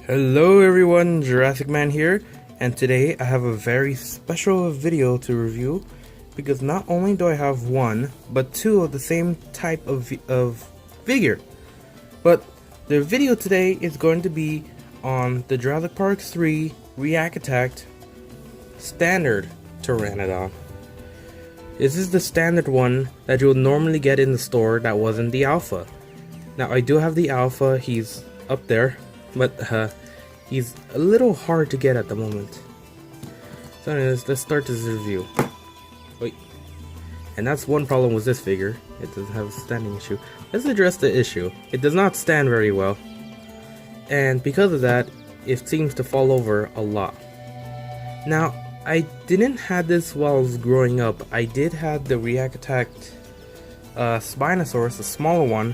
Hello everyone, Jurassic Man here, and today I have a very special video to review because not only do I have one, but two of the same type of figure. But the video today is going to be on the Jurassic Park 3 React Attacked Standard Pteranodon. This is the standard one that you'll normally get in the store that wasn't the alpha. Now I do have the alpha, he's up there, but he's a little hard to get at the moment. So anyways, let's start this review. Wait. And that's one problem with this figure. It doesn't have a standing issue. Let's address the issue. It does not stand very well. And because of that, it seems to fall over a lot. Now, I didn't have this while I was growing up. I did have the React Attacked Spinosaurus, the smaller one.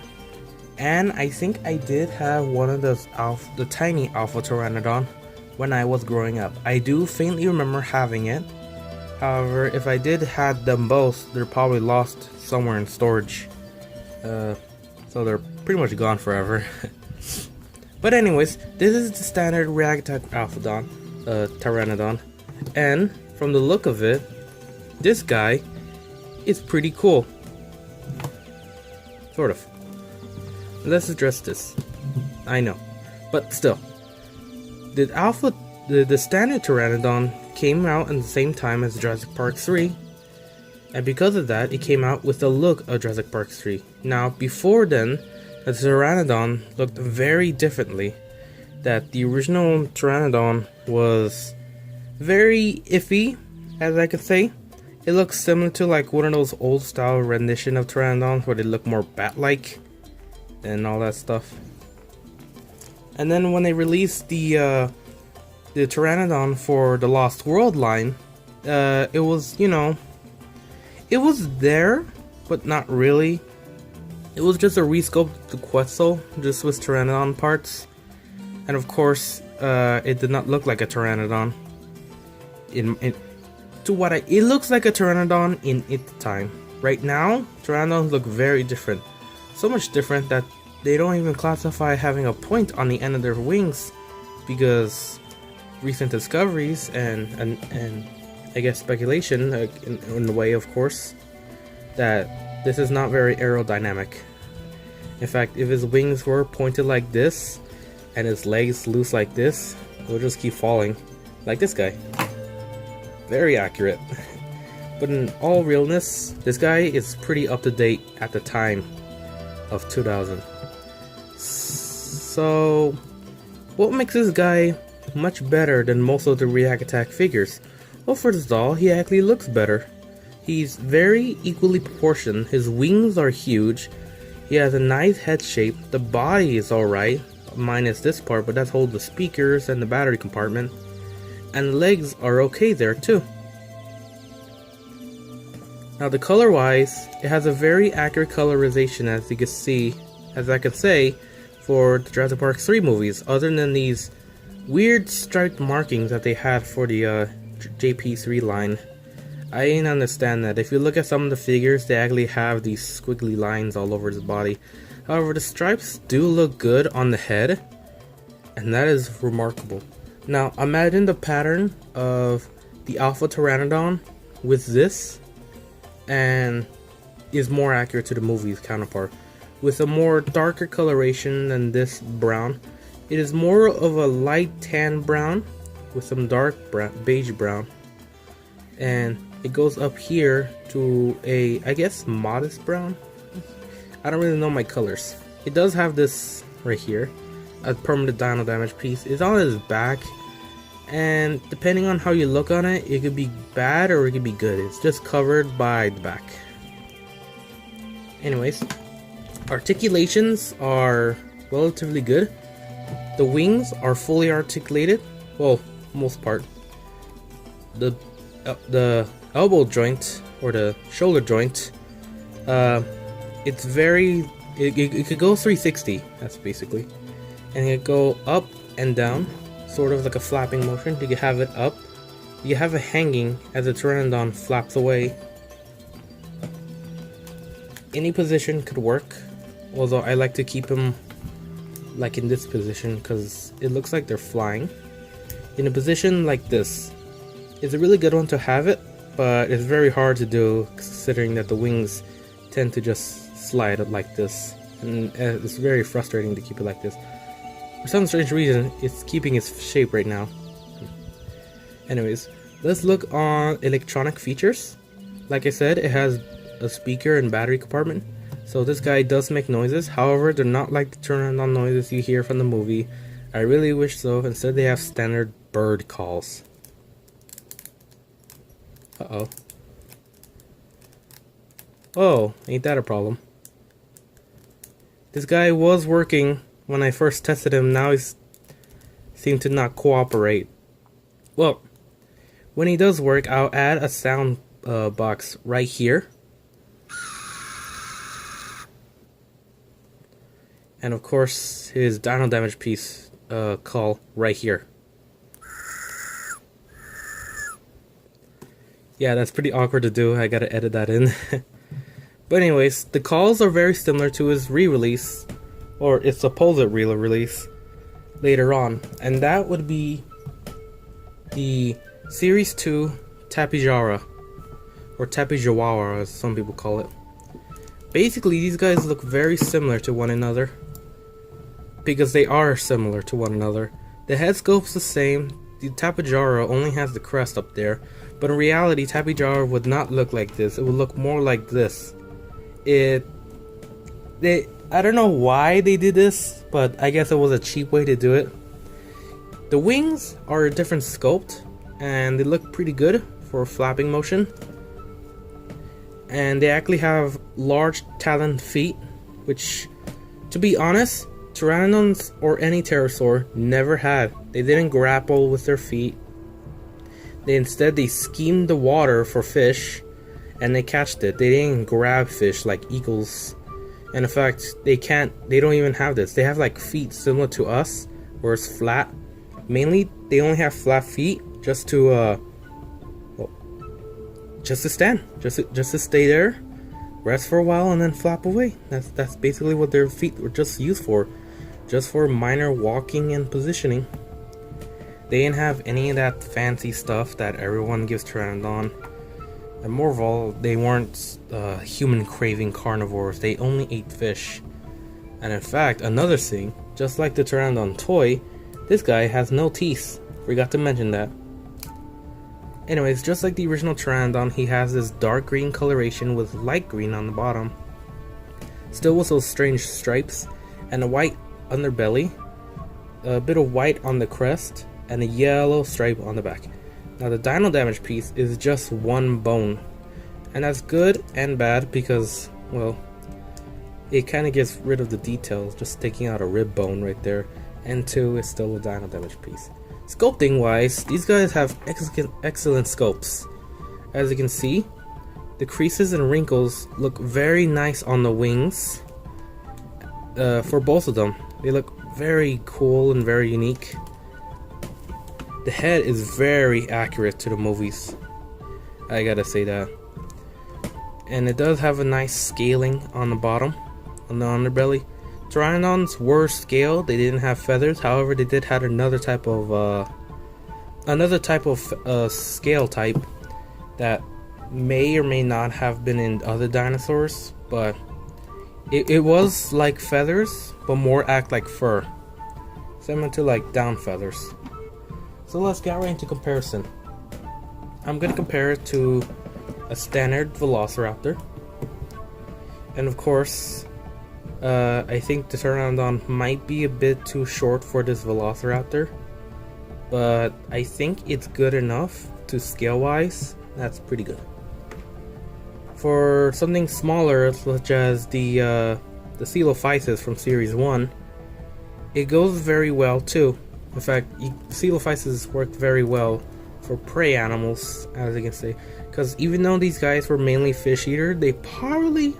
And I think I did have one of those the tiny Alpha Pteranodon when I was growing up. I do faintly remember having it. However, if I did have them both, they're probably lost somewhere in storage. So they're pretty much gone forever. But anyways, this is the standard React Attack Pteranodon. And from the look of it, this guy is pretty cool. Sort of. Let's address this. I know, but still, the standard Pteranodon came out at the same time as Jurassic Park 3, and because of that, it came out with the look of Jurassic Park 3. Now, before then, the Pteranodon looked very differently. That the original Pteranodon was very iffy, as I could say. It looks similar to like one of those old style rendition of Pteranodons where they look more bat-like and all that stuff. And then when they released the Pteranodon for the Lost World line, it was, you know, it was there, but not really. It was just a resculpted Quetzal, just with Pteranodon parts. And of course, it did not look like a Pteranodon. It looks like a Pteranodon in its time. Right now, Pteranodons look very different. So much different that they don't even classify having a point on the end of their wings, because recent discoveries and I guess speculation in the way, of course, that this is not very aerodynamic. In fact, if his wings were pointed like this and his legs loose like this, it would just keep falling, like this guy. Very accurate. But in all realness, this guy is pretty up to date at the time of 2000. So, what makes this guy much better than most of the React Attack figures? Well, first of all, he actually looks better. He's very equally proportioned. His wings are huge. He has a nice head shape. The body is alright, minus this part, but that holds the speakers and the battery compartment. And the legs are okay there too. Now, the color wise, it has a very accurate colorization, as you can see, as I can say, for the Jurassic Park 3 movies, other than these weird striped markings that they had for the JP3 line. I didn't understand that. If you look at some of the figures, they actually have these squiggly lines all over his body. However, the stripes do look good on the head, and that is remarkable. Now, imagine the pattern of the Alpha Pteranodon with this, and is more accurate to the movie's counterpart. With a more darker coloration than this brown, it is more of a light tan brown with some dark brown, beige brown, and it goes up here to a, I guess, modest brown. I don't really know my colors. It does have this right here, a permanent dino damage piece. It's on his back, and depending on how you look on it, it could be bad or it could be good. It's just covered by the back. Anyways, articulations are relatively good. The wings are fully articulated, well, most part. The elbow joint or the shoulder joint, it's very, it could go 360. That's basically, and it could go up and down, sort of like a flapping motion. You can have it up, you have it hanging as the Pteranodon flaps away. Any position could work, although I like to keep him like in this position, because it looks like they're flying. In a position like this, it's a really good one to have it, but it's very hard to do considering that the wings tend to just slide like this, and it's very frustrating to keep it like this. For some strange reason, it's keeping its shape right now. Anyways, let's look on electronic features. Like I said, it has a speaker and battery compartment, so this guy does make noises. However, they're not like the Pteranodon noises you hear from the movie. I really wish so. Instead, they have standard bird calls. Uh-oh. Oh, ain't that a problem? This guy was working when I first tested him. Now he's seemed to not cooperate. Well, when he does work, I'll add a sound box right here. And of course, his dino damage piece call right here. Yeah, that's pretty awkward to do. I gotta edit that in. But anyways, the calls are very similar to his re-release, or its supposed re-release later on, and that would be the Series 2 Tapejara, or Tapejara as some people call it. Basically, these guys look very similar to one another, because they are similar to one another. The head sculpt's the same. The Tapejara only has the crest up there, but in reality, Tapejara would not look like this. It would look more like this. I don't know why they did this, but I guess it was a cheap way to do it. The wings are a different sculpt, and they look pretty good for flapping motion. And they actually have large taloned feet, which, to be honest, Pteranodons or any pterosaur never had. They didn't grapple with their feet. Instead, they schemed the water for fish, and they catched it. They didn't grab fish like eagles. And in fact, they don't even have this. They have like feet similar to us, where it's flat. Mainly, they only have flat feet just to stand, just to stay there, rest for a while, and then flap away. That's basically what their feet were just used for, just for minor walking and positioning. They didn't have any of that fancy stuff that everyone gives Pteranodon. And more of all, they weren't human craving carnivores. They only ate fish. And in fact, another thing, just like the Pteranodon toy, this guy has no teeth. Forgot to mention that. Anyways, just like the original Pteranodon, he has this dark green coloration with light green on the bottom. Still with those strange stripes, and a white underbelly, a bit of white on the crest, and a yellow stripe on the back. Now the dino damage piece is just one bone, and that's good and bad because, well, it kind of gets rid of the details, just taking out a rib bone right there, and two, it's still a dino damage piece. Sculpting wise, these guys have excellent sculpts. As you can see, the creases and wrinkles look very nice on the wings. For both of them, they look very cool and very unique. The head is very accurate to the movies, I gotta say that. And it does have a nice scaling on the bottom, on the underbelly. Pteranodons were scaled, they didn't have feathers. However, they did have another type of scale type that may or may not have been in other dinosaurs, but it was like feathers, but more act like fur, similar to like down feathers. So let's get right into comparison. I'm going to compare it to a standard Velociraptor. And of course, I think the Pteranodon might be a bit too short for this Velociraptor. But I think it's good enough to scale-wise. That's pretty good. For something smaller, such as the Coelophysis from Series 1, it goes very well too. In fact, Coelophysis work very well for prey animals, as you can see. Because even though these guys were mainly fish eater, they probably,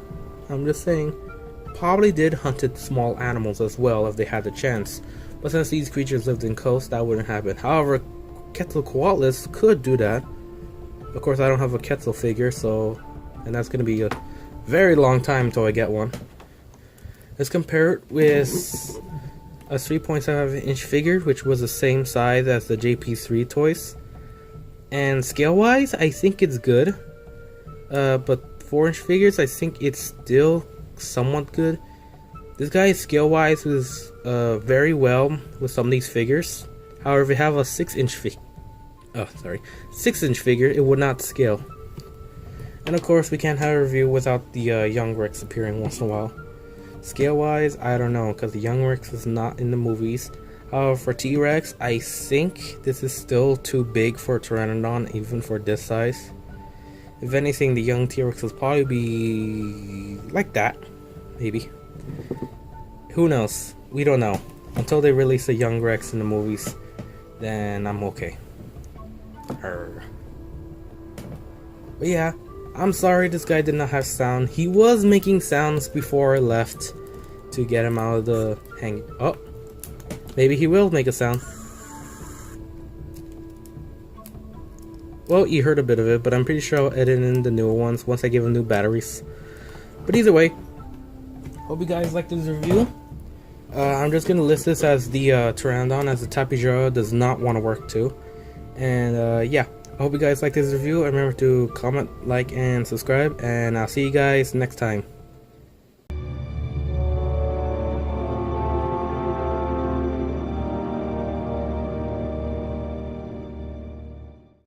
I'm just saying, probably did hunted small animals as well if they had the chance. But since these creatures lived in coast, that wouldn't happen. However, Quetzalcoatlus could do that. Of course, I don't have a Quetzal figure, so, and that's going to be a very long time until I get one. Let's compare it with a 3.7-inch figure, which was the same size as the JP3 toys. And scale-wise, I think it's good. But 4-inch figures, I think it's still somewhat good. This guy, scale-wise, is very well with some of these figures. However, if you have a 6-inch figure, it would not scale. And of course, we can't have a review without the young Rex appearing once in a while. Scale-wise, I don't know, because the young Rex is not in the movies. However, for T-Rex, I think this is still too big for a Pteranodon, even for this size. If anything, the young T-Rex will probably be like that, maybe. Who knows? We don't know. Until they release a young Rex in the movies, then I'm okay. But yeah, I'm sorry this guy did not have sound. He was making sounds before I left to get him out of the hang. Oh, maybe he will make a sound. Well, you heard a bit of it, but I'm pretty sure I'll edit in the newer ones once I give him new batteries. But either way, hope you guys liked this review. I'm just going to list this as the Pteranodon, as the Tapejara does not want to work too. And yeah, I hope you guys liked this review. Remember to comment, like, and subscribe. And I'll see you guys next time.